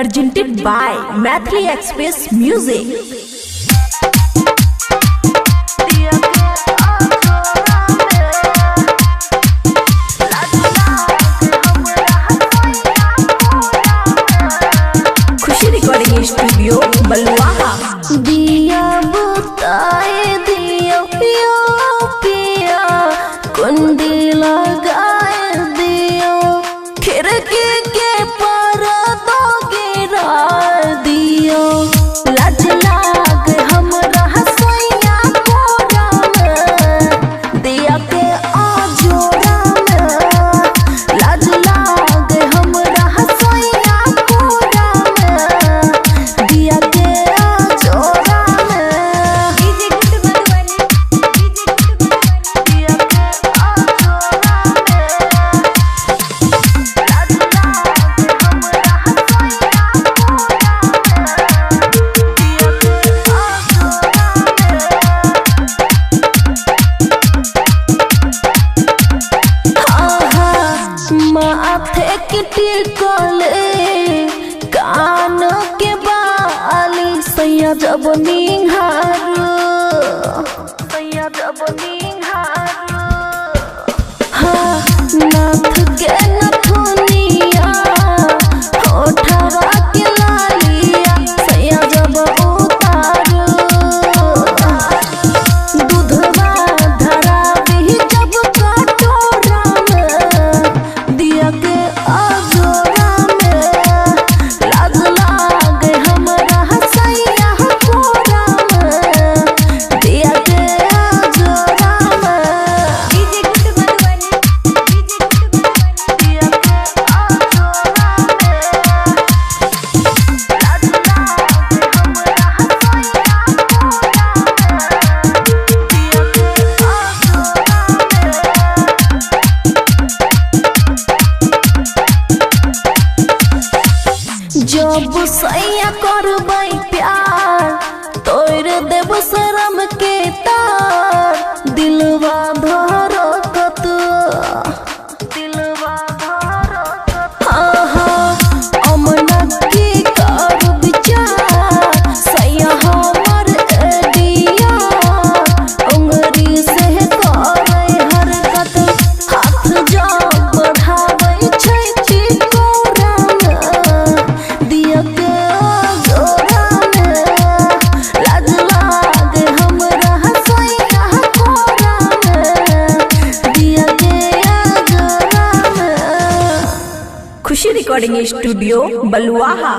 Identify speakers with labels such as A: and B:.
A: presented by Mathli Express Music. Khushi recording studio Baluaha.
B: दिया बुताए दियो पिया कुंडी लगाए दियो खिड़की के पर्दों गिरा दियो लाज लाग हमरा हसैया कोरा में दिया के आजोरा में लाज लाग हमरा हसैया कोरा में दिया के आजोरा में डीजे गुड बलवानी दिया के आजोरा में लाज लाग हमरा हसैया कोरा में माथे के टिकले कान के बाली सैया जब निहारू हाँ नाथ के नथुनिया होठवा के लालिया सैया जब उतारू दूधवा धरा भी जब कटोरा में दिया के आजोरा में लाज लागे हमरा हसैया कोरा में दिया के आजोरा में डीजे गुड बलवानी दिया के आजोरा में लाज लागे हमरा हसैया जब सैया करबै प्यार तोड़ देव शरम के तार दिलवा धड़कत अमना की कर विचार सैया हमर एडिया उंगरी से करे हरकत हाथ जब बढ़ाबै छै चिकोरा में दिया के आजोरा में लाज लाग हमरा हसैया कोरा में दिया के आजोरा में।
A: खुशी रिकॉर्डिंग स्टूडियो बलुआहा।